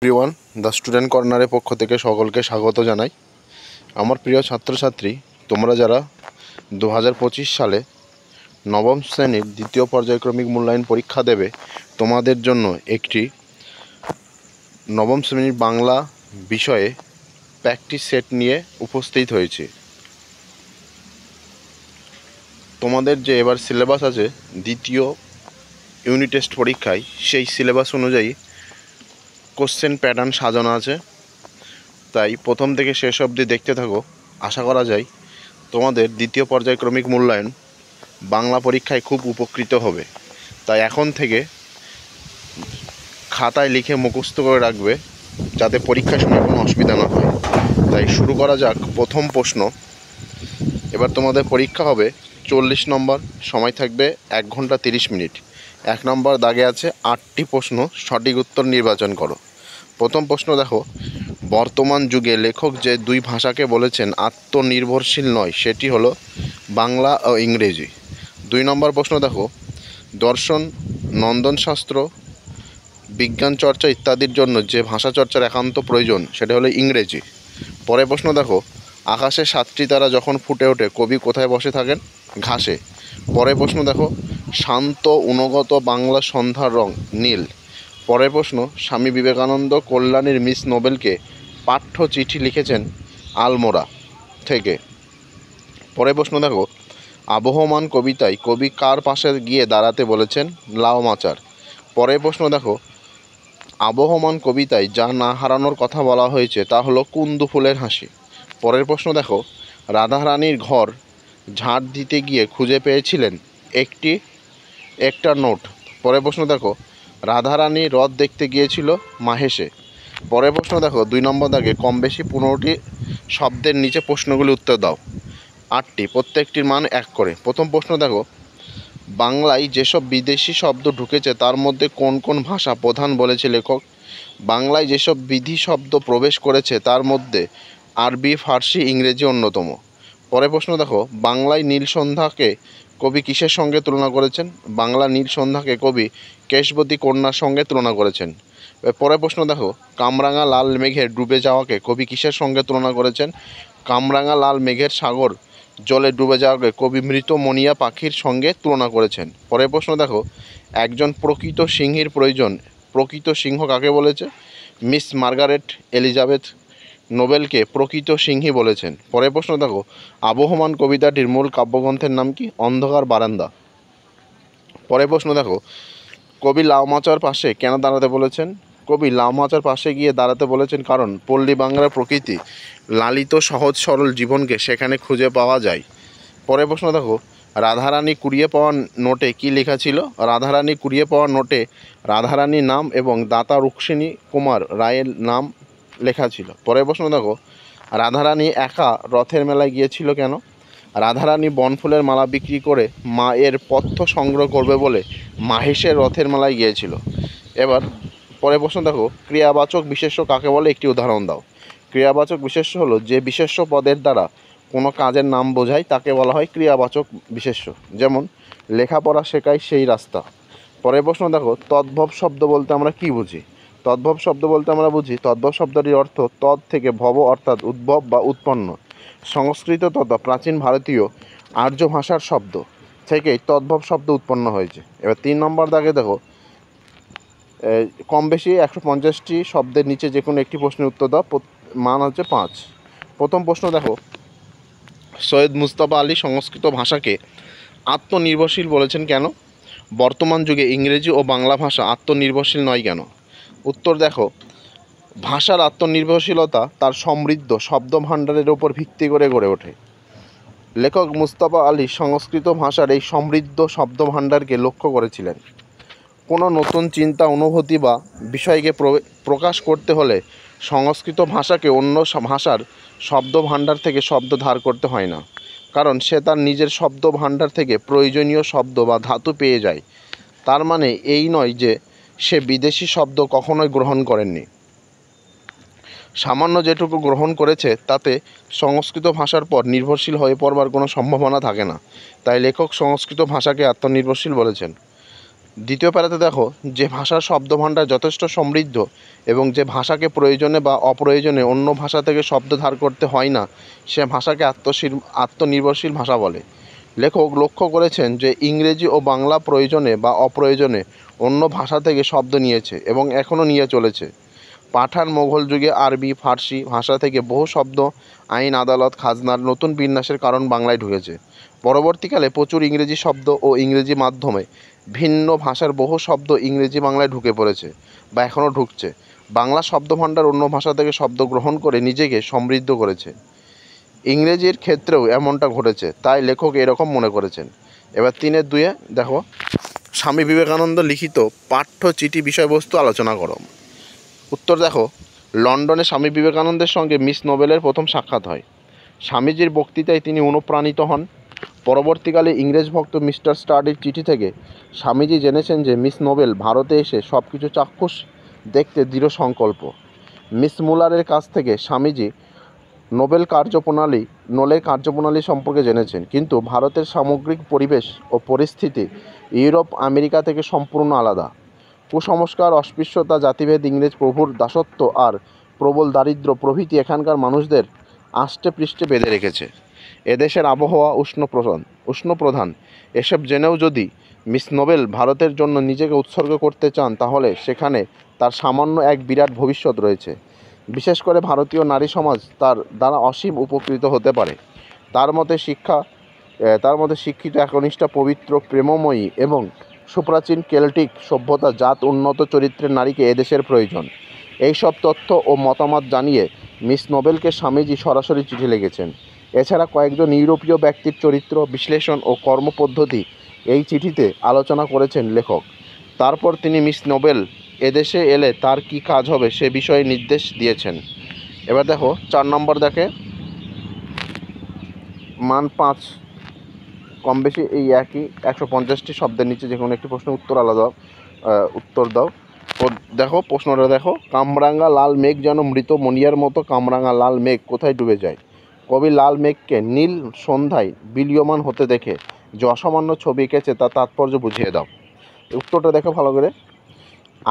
Everyone, the student কর্নারের পক্ষ থেকে সকলকে স্বাগত জানাই। আমার প্রিয় ছাত্রছাত্রী, তোমরা যারা 2025 সালে নবম শ্রেণীর দ্বিতীয় পর্যায়ক্রমিক মূল্যায়ন পরীক্ষা দেবে, তোমাদের জন্য একটি নবম শ্রেণীর বাংলা বিষয়ে প্র্যাকটিস সেট নিয়ে উপস্থিত হয়েছে। তোমাদের যে এবার সিলেবাস আছে দ্বিতীয় ইউনিট টেস্ট পরীক্ষায়, সেই সিলেবাস অনুযায়ী কোশ্চেন প্যাটার্ন সাজানো আছে। তাই প্রথম থেকে শেষ অবধি দেখতে থাকো। আশা করা যায় তোমাদের দ্বিতীয় পর্যায়ক্রমিক মূল্যায়ন বাংলা পরীক্ষায় খুব উপকৃত হবে। তাই এখন থেকে খাতায় লিখে মুখস্থ করে রাখবে, যাতে পরীক্ষার সময় কোনো অসুবিধা না হয়। তাই শুরু করা যাক। প্রথম প্রশ্ন। এবার তোমাদের পরীক্ষা হবে 40 নম্বর, সময় থাকবে 1 ঘন্টা 30 মিনিট। 1 নম্বর দাগে আছে 8টি প্রশ্ন, সঠিক উত্তর নির্বাচন করো। প্রথম প্রশ্ন দেখো, বর্তমান যুগে লেখক যে দুই ভাষাকে বলেছেন আত্মনির্ভরশীল নয়, সেটি হলো বাংলা ও ইংরেজি। 2 নম্বর প্রশ্ন দেখো, দর্শন, নন্দনশাস্ত্র, বিজ্ঞান চর্চা ইত্যাদির জন্য যে ভাষা চর্চার একান্ত প্রয়োজন, সেটা হলো ইংরেজি। পরের প্রশ্ন দেখো, আকাশে 7টি তারা যখন ফুটে ওঠে, কবি কোথায় বসে থাকেন? ঘাসে। পরের প্রশ্ন দেখো, শান্ত অনুগত বাংলা সন্ধ্যার রং নীল। পরের প্রশ্ন, স্বামী বিবেকানন্দ কল্যাণীর মিস নোবেলকে পাঠ্য চিঠি লিখেছেন আলমোড়া থেকে। পরের প্রশ্ন দেখো, আবহমান কবিতায় কবি কার পাশে গিয়ে দাঁড়াতে বলেছেন? লাও মাচার। পরের প্রশ্ন দেখো, আবহমান কবিতায় যা না হারানোর কথা বলা হয়েছে তা হলো কুন্দু ফুলের হাসি। পরের প্রশ্ন দেখো, রাধারানীর ঘর ঝাঁট দিতে গিয়ে খুঁজে পেয়েছিলেন একটা নোট। পরের প্রশ্ন দেখো, রাধারানী হ্রদ দেখতে গিয়েছিল মাহেশে। পরের প্রশ্ন দেখো, 2 নম্বর দাগে কম বেশি 15টি শব্দের নিচে প্রশ্নগুলি উত্তর দাও। 8টি, প্রত্যেকটির মান 1 করে। প্রথম প্রশ্ন দেখো, বাংলায় যেসব বিদেশি শব্দ ঢুকেছে তার মধ্যে কোন কোন ভাষা প্রধান বলেছে লেখক? বাংলায় যেসব বিধি শব্দ প্রবেশ করেছে তার মধ্যে আরবি, ফার্সি, ইংরেজি অন্যতম। পরের প্রশ্ন দেখো, বাংলায় নীল সন্ধ্যাকে কবি কিসের সঙ্গে তুলনা করেছেন? বাংলা নীল সন্ধ্যাকে কবি কেশবতী কন্যার সঙ্গে তুলনা করেছেন। পরের প্রশ্ন দেখো, কামরাঙা লাল মেঘের ডুবে যাওয়াকে কবি কিসের সঙ্গে তুলনা করেছেন? কামরাঙা লাল মেঘের সাগর জলে ডুবে যাওয়াকে কবি মৃত মনিয়া পাখির সঙ্গে তুলনা করেছেন। পরের প্রশ্ন দেখো, একজন প্রকৃত সিংহীর প্রয়োজন, প্রকৃত সিংহ কাকে বলেছে? মিস মার্গারেট এলিজাবেথ নোবেলকে প্রকৃত সিংহী বলেছেন। পরের প্রশ্ন দেখো, আবহমান কবিতাটির মূল কাব্যগ্রন্থের নাম কি? অন্ধকার বারান্দা। পরের প্রশ্ন দেখো, কবি লাউমাচার পাশে কেন দাঁড়াতে বলেছেন? কবি লাউমাচার পাশে গিয়ে দাঁড়াতে বলেছেন কারণ পল্লী বাংলার প্রকৃতি লালিত সহজ সরল জীবনকে সেখানে খুঁজে পাওয়া যায়। পরের প্রশ্ন দেখো, রাধারানী কুড়িয়ে পাওয়া নোটে কি লেখা ছিল? রাধারানী কুড়িয়ে পাওয়া নোটে রাধারানীর নাম এবং দাতা রুক্মিণী কুমার রায়ের নাম লেখা ছিল। পরের প্রশ্ন দেখো, রাধারানী একা রথের মেলায় গিয়েছিল কেন? রাধারানী বনফুলের মালা বিক্রি করে মায়ের পথ্য সংগ্রহ করবে বলে মাহেশের রথের মেলায় গিয়েছিল। এবার পরের প্রশ্ন দেখো, ক্রিয়াবাচক বিশেষ্য কাকে বলে? একটি উদাহরণ দাও। ক্রিয়াবাচক বিশেষ্য হলো যে বিশেষ্য পদের দ্বারা কোনো কাজের নাম বোঝায় তাকে বলা হয় ক্রিয়াবাচক বিশেষ্য। যেমন লেখাপড়া শেখায় সেই রাস্তা। পরের প্রশ্ন দেখো, তদ্ভব শব্দ বলতে আমরা কি বুঝি? তদ্ভব শব্দ বলতে আমরা বুঝি, তদ্ভব শব্দটির অর্থ তদ থেকে ভব অর্থাৎ উদ্ভব বা উৎপন্ন। সংস্কৃত তথা প্রাচীন ভারতীয় আর্য ভাষার শব্দ থেকেই তদ্ভব শব্দ উৎপন্ন হয়েছে। এবার 3 নম্বর দাগে দেখো, কম বেশি 150টি শব্দের নিচে যে কোনো একটি প্রশ্নের উত্তর দাও। মান হচ্ছে 5। প্রথম প্রশ্ন দেখো, সৈয়দ মুজতবা আলী সংস্কৃত ভাষাকে আত্মনির্ভরশীল বলেছেন কেন? বর্তমান যুগে ইংরেজি ও বাংলা ভাষা আত্মনির্ভরশীল নয় কেন? উত্তর দেখো, ভাষার আত্মনির্ভরশীলতা তার সমৃদ্ধ শব্দভাণ্ডারের ওপর ভিত্তি করে গড়ে ওঠে। লেখক মুজতবা আলী সংস্কৃত ভাষার এই সমৃদ্ধ শব্দভাণ্ডারকে লক্ষ্য করেছিলেন। কোনো নতুন চিন্তা, অনুভূতি বা বিষয়কে প্রকাশ করতে হলে সংস্কৃত ভাষাকে অন্য ভাষার শব্দভাণ্ডার থেকে শব্দ ধার করতে হয় না, কারণ সে তার নিজের শব্দভাণ্ডার থেকে প্রয়োজনীয় শব্দ বা ধাতু পেয়ে যায়। তার মানে এই নয় যে সে বিদেশি শব্দ কখনোই গ্রহণ করেননি। সামান্য যেটুকু গ্রহণ করেছে তাতে সংস্কৃত ভাষার পর নির্ভরশীল হয়ে পড়বার কোনো সম্ভাবনা থাকে না। তাই লেখক সংস্কৃত ভাষাকে আত্মনির্ভরশীল বলেছেন। দ্বিতীয় প্যারাতে দেখো, যে ভাষার শব্দভাণ্ডার যথেষ্ট সমৃদ্ধ এবং যে ভাষাকে প্রয়োজনে বা অপ্রয়োজনে অন্য ভাষা থেকে শব্দ ধার করতে হয় না, সে ভাষাকে আত্মনির্ভরশীল ভাষা বলে। লেখক লক্ষ্য করেছেন যে ইংরেজি ও বাংলা প্রয়োজনে বা অপ্রয়োজনে অন্য ভাষা থেকে শব্দ নিয়েছে এবং এখনও নিয়ে চলেছে। পাঠান মোঘল যুগে আরবি, ফার্সি ভাষা থেকে বহু শব্দ আইন, আদালত, খাজনার নতুন বিন্যাসের কারণ বাংলায় ঢুকেছে। পরবর্তীকালে প্রচুর ইংরেজি শব্দ ও ইংরেজি মাধ্যমে ভিন্ন ভাষার বহু শব্দ ইংরেজি বাংলায় ঢুকে পড়েছে বা এখনও ঢুকছে। বাংলা শব্দভাণ্ডার অন্য ভাষা থেকে শব্দ গ্রহণ করে নিজেকে সমৃদ্ধ করেছে। ইংরেজির ক্ষেত্রেও এমনটা ঘটেছে, তাই লেখক এরকম মনে করেছেন। এবার 3-2 দেখো, স্বামী বিবেকানন্দ লিখিত পাঠ্য চিঠি বিষয়বস্তু আলোচনা করো। উত্তর দেখো, লন্ডনে স্বামী বিবেকানন্দের সঙ্গে মিস নোবেলের প্রথম সাক্ষাৎ হয়। স্বামীজির বক্তৃতায় তিনি অনুপ্রাণিত হন। পরবর্তীকালে ইংরেজ ভক্ত মিস্টার স্টাডির চিঠি থেকে স্বামীজি জেনেছেন যে মিস নোবেল ভারতে এসে সব কিছু চাক্ষুষ দেখতে দৃঢ় সংকল্প। মিস মুলারের কাছ থেকে স্বামীজি নোবেলের কার্যপ্রণালী সম্পর্কে জেনেছেন, কিন্তু ভারতের সামগ্রিক পরিবেশ ও পরিস্থিতি ইউরোপ, আমেরিকা থেকে সম্পূর্ণ আলাদা। কুসংস্কার, অস্পৃশ্যতা, জাতিভেদ, ইংরেজ প্রভুর দাসত্ব আর প্রবল দারিদ্র্য প্রভৃতি এখানকার মানুষদের আষ্টে পৃষ্ঠে বেঁধে রেখেছে। এদেশের আবহাওয়া উষ্ণপ্রধান। এসব জেনেও যদি মিস নোবেল ভারতের জন্য নিজেকে উৎসর্গ করতে চান, তাহলে সেখানে তার সামান্য এক বিরাট ভবিষ্যৎ রয়েছে। বিশেষ করে ভারতীয় নারী সমাজ তার দ্বারা অসীম উপকৃত হতে পারে। তার মতে শিক্ষিত, একনিষ্ঠা, পবিত্র, প্রেমময়ী এবং সুপ্রাচীন কেল্টিক সভ্যতা জাত উন্নত চরিত্রের নারীকে এদেশের প্রয়োজন। এই সব তথ্য ও মতামত জানিয়ে মিস নোবেলকে স্বামীজি সরাসরি চিঠি লিখেছেন। এছাড়া কয়েকজন ইউরোপীয় ব্যক্তির চরিত্র বিশ্লেষণ ও কর্মপদ্ধতি এই চিঠিতে আলোচনা করেছেন লেখক। তারপর তিনি মিস নোবেল এদেশে এলে তার কি কাজ হবে সে বিষয়ে নির্দেশ দিয়েছেন। এবার দেখো 4 নম্বর দেখে, মান 5 কম বেশি এই একই 150টি শব্দের নিচে যে কোনো একটি প্রশ্নের উত্তর দাও। দেখো প্রশ্নটা দেখো, কামরাঙা লাল মেঘ যেন মৃত মনিয়ার মতো কামরাঙা লাল মেঘ কোথায় ডুবে যায়? কবি লাল মেঘকে নীল সন্ধ্যায় বিলীয়মান হতে দেখে যে অসামান্য ছবি এঁকেছে তার তাৎপর্য বুঝিয়ে দাও। উত্তরটা দেখো ভালো করে।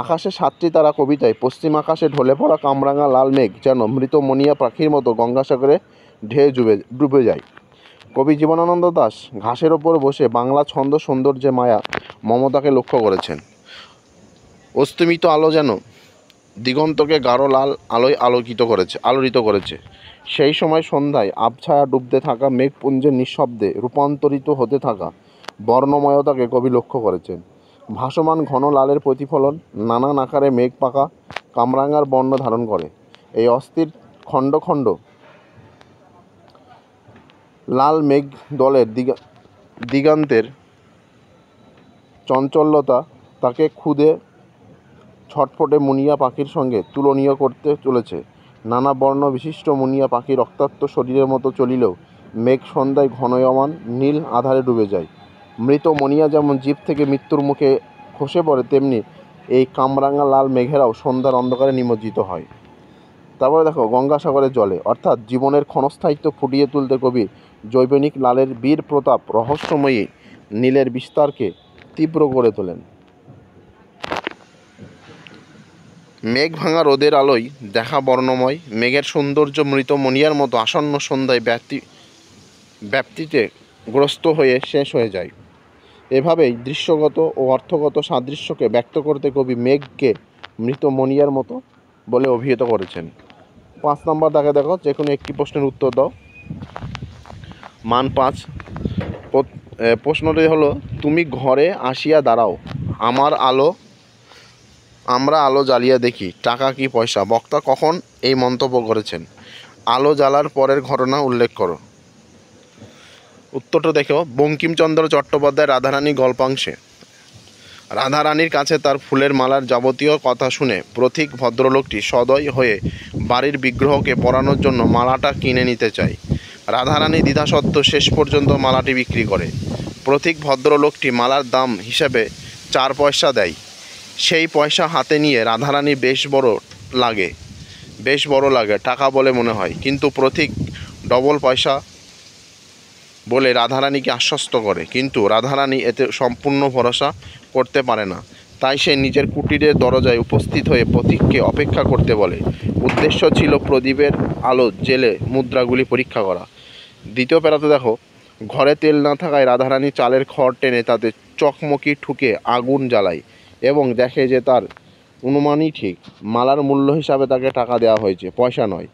আকাশে 7টি তারা কবিতায় পশ্চিম আকাশে ঢলে পড়া কামরাঙা লাল মেঘ যেন মৃত মনিয়া পাখির মতো গঙ্গাসাগরে ঢেউ ডুবে যায়। কবি জীবনানন্দ দাশ ঘাসের ওপর বসে বাংলা ছন্দ সৌন্দর্যে মায়া মমতাকে লক্ষ্য করেছেন। অস্তমিত আলো যেন দিগন্তকে গাঢ় লাল আলোয় আলোড়িত করেছে। সেই সময় সন্ধ্যায় আবছায়া ডুবতে থাকা মেঘপুঞ্জের নিঃশব্দে রূপান্তরিত হতে থাকা বর্ণময়তাকে কবি লক্ষ্য করেছেন। ভাসমান ঘন লালের প্রতিফলন নানান আকারে মেঘ পাকা কামরাঙার বর্ণ ধারণ করে। এই অস্থির খণ্ড খণ্ড লাল মেঘ দলের দিগান্তের চঞ্চলতা তাকে ক্ষুদে ছটফটে মুনিয়া পাখির সঙ্গে তুলনীয় করতে চলেছে। নানা বর্ণ বিশিষ্ট মুনিয়া পাখি রক্তাক্ত শরীরের মতো চলিলেও মেঘ সন্ধ্যায় ঘনয়মান নীল আধারে ডুবে যায়। মৃত মনিয়া যেমন জীব থেকে মৃত্যুর মুখে খসে পড়ে, তেমনি এই কামরাঙা লাল মেঘেরাও সন্ধ্যার অন্ধকারে নিমজ্জিত হয়। তারপরে দেখো, গঙ্গাসাগরের জলে অর্থাৎ জীবনের ক্ষণস্থায়িত্ব ফুটিয়ে তুলতে কবি জৈবনিক লালের বীর প্রতাপ রহস্যময়ী নীলের বিস্তারকে তীব্র করে তোলেন। মেঘ ভাঙা রোদের আলোয় দেখা বর্ণময় মেঘের সৌন্দর্য মৃত মনিয়ার মতো আসন্ন সন্ধ্যায় ব্যাপ্তিতে গ্রস্ত হয়ে শেষ হয়ে যায়। এভাবেই দৃশ্যগত ও অর্থগত সাদৃশ্যকে ব্যক্ত করতে কবি মেঘকে মৃত মনিয়ার মতো বলে অভিহিত করেছেন। 5 নম্বর দেখো, যে কোনো একটি প্রশ্নের উত্তর দাও। মান 5 প্রশ্নটি হলো, তুমি ঘরে আসিয়া দাঁড়াও, আমরা আলো জ্বালিয়া দেখি, টাকা কি পয়সা? বক্তা কখন এই মন্তব্য করেছেন? আলো জ্বালার পরের ঘটনা উল্লেখ করো। উত্তরটা দেখো, বঙ্কিমচন্দ্র চট্টোপাধ্যায় রাধারানী গল্পাংশে রাধারানীর কাছে তার ফুলের মালার যাবতীয় কথা শুনে পথিক ভদ্রলোকটি সদয় হয়ে বাড়ির বিগ্রহকে পরানোর জন্য মালাটা কিনে নিতে চায়। রাধারানী দ্বিধাসত্ত্বেও শেষ পর্যন্ত মালাটি বিক্রি করে। পথিক ভদ্রলোকটি মালার দাম হিসেবে 4 পয়সা দেয়। সেই পয়সা হাতে নিয়ে রাধারানী বেশ বড় লাগে টাকা বলে মনে হয়, কিন্তু পথিক ডবল পয়সা বলে রাধারানীকে আশ্বস্ত করে, কিন্তু রাধারানী এতে সম্পূর্ণ ভরসা করতে পারে না, তাই সে নিজের কুটিরের দরজায় উপস্থিত হয়ে পথিককে অপেক্ষা করতে বলে। উদ্দেশ্য ছিল প্রদীপের আলো জেলে মুদ্রাগুলি পরীক্ষা করা। দ্বিতীয় প্যারাতে দেখো, ঘরে তেল না থাকায় রাধারানী চালের খড় টেনে তাতে চকমকি ঠুকে আগুন জ্বালায় এবং দেখে যে তার অনুমানই ঠিক। মালার মূল্য হিসাবে তাকে টাকা দেওয়া হয়েছে, পয়সা নয়।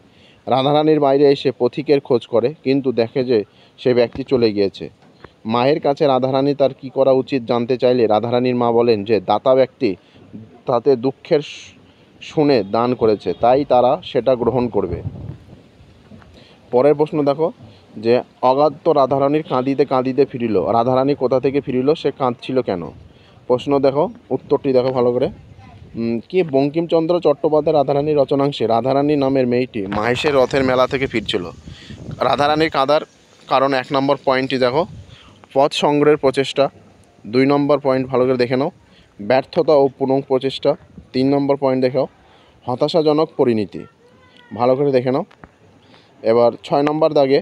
রাধারানীর বাইরে এসে পথিকের খোঁজ করে, কিন্তু দেখে যে সে ব্যক্তি চলে গিয়েছে। মায়ের কাছে রাধারানী তার কী করা উচিত জানতে চাইলে রাধারানীর মা বলেন যে দাতা ব্যক্তি তাতে দুঃখের শুনে দান করেছে, তাই তারা সেটা গ্রহণ করবে। পরের প্রশ্ন দেখো যে অগাত্য রাধারানীর কাঁদিতে কাঁদিতে ফিরিল। রাধারানী কোথা থেকে ফিরিল, সে কাঁদছিল কেন? প্রশ্ন দেখো, উত্তরটি দেখো ভালো করে। কি বঙ্কিমচন্দ্র চট্টোপাধ্যায় রাধারানীর রচনাংশে রাধারানী নামের মেয়েটি মাহেশের রথের মেলা থেকে ফিরছিল। রাধারানীর কাঁদার কারণ 1 নম্বর পয়েন্টটি দেখো, পথ সংগ্রহের প্রচেষ্টা। 2 নম্বর পয়েন্ট ভালো করে দেখে নাও, ব্যর্থতা ও পুনঃ প্রচেষ্টা। 3 নম্বর পয়েন্ট দেখো, হতাশাজনক পরিণতি। ভালো করে দেখে নাও। এবার 6 নম্বর দাগে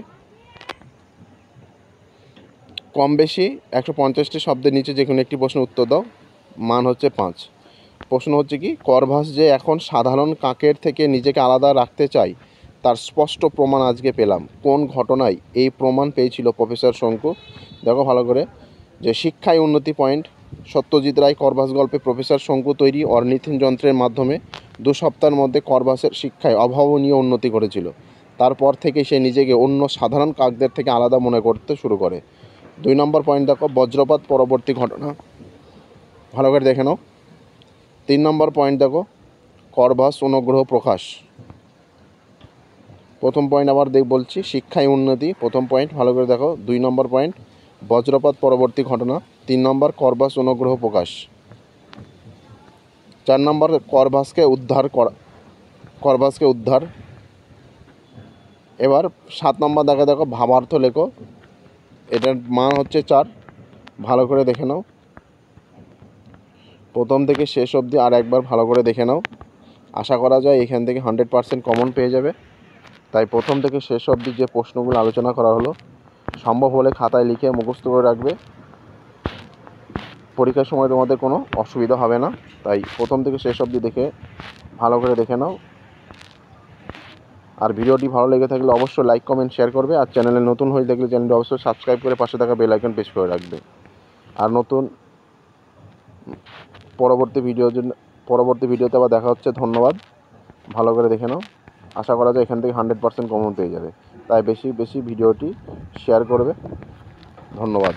কম বেশি 150টি শব্দের নিচে যে কোনো একটি প্রশ্ন উত্তর দাও। মান হচ্ছে 5। প্রশ্ন হচ্ছে কি, করভাস যে এখন সাধারণ কাকের থেকে নিজেকে আলাদা রাখতে চাই তার স্পষ্ট প্রমাণ আজকে পেলাম। কোন ঘটনায় এই প্রমাণ পেয়েছিল প্রফেসর শঙ্কু? দেখো ভালো করে, যে শিক্ষায় উন্নতি পয়েন্ট। সত্যজিৎ রায় করভাস গল্পে প্রফেসর শঙ্কু তৈরি অর্নিথিন যন্ত্রের মাধ্যমে 2 সপ্তাহের মধ্যে করভাসের শিক্ষায় অভাবনীয় উন্নতি করেছিল। তারপর থেকে সে নিজেকে অন্য সাধারণ কাকদের থেকে আলাদা মনে করতে শুরু করে। 2 নম্বর পয়েন্ট দেখো, বজ্রপাত পরবর্তী ঘটনা। ভালো করে দেখে নাও। 3 নম্বর পয়েন্ট দেখো, করভাস অনুগ্রহ প্রকাশ। প্রথম পয়েন্ট আবার বলছি, শিক্ষায় উন্নতি প্রথম পয়েন্ট, ভালো করে দেখো। 2 নম্বর পয়েন্ট, বজ্রপাত পরবর্তী ঘটনা। 3 নম্বর, করভাস অনুগ্রহ প্রকাশ। 4 নম্বর, করভাসকে উদ্ধার। এবার 7 নম্বর দেখো, ভাবার্থ লেখো। এটার মান হচ্ছে 4। ভালো করে দেখে নাও। প্রথম থেকে শেষ অবধি আর একবার ভালো করে দেখে নাও। আশা করা যায় এখান থেকে 100% কমন পেয়ে যাবে। তাই প্রথম থেকে শেষ অবধি যে প্রশ্নগুলো আলোচনা করা হলো সম্ভব হলে খাতায় লিখে মুখস্থ করে রাখবে। পরীক্ষার সময় তোমাদের কোনো অসুবিধা হবে না। তাই প্রথম থেকে শেষ অবধি দেখে ভালো করে দেখে নাও। আর ভিডিওটি ভালো লেগে থাকলে অবশ্যই লাইক কমেন্ট শেয়ার করবে। আর চ্যানেলে নতুন হয়ে থাকলে চ্যানেলটি অবশ্যই সাবস্ক্রাইব করে পাশে থাকা বেল আইকন প্রেস করে রাখবে। আর নতুন পরবর্তী ভিডিওতে আবার দেখা হচ্ছে। ধন্যবাদ। ভালো করে দেখে নাও। আশা করা যায় এখান থেকে 100% কমন পেয়ে যাবে। তাই বেশি বেশি ভিডিওটি শেয়ার করবে। ধন্যবাদ।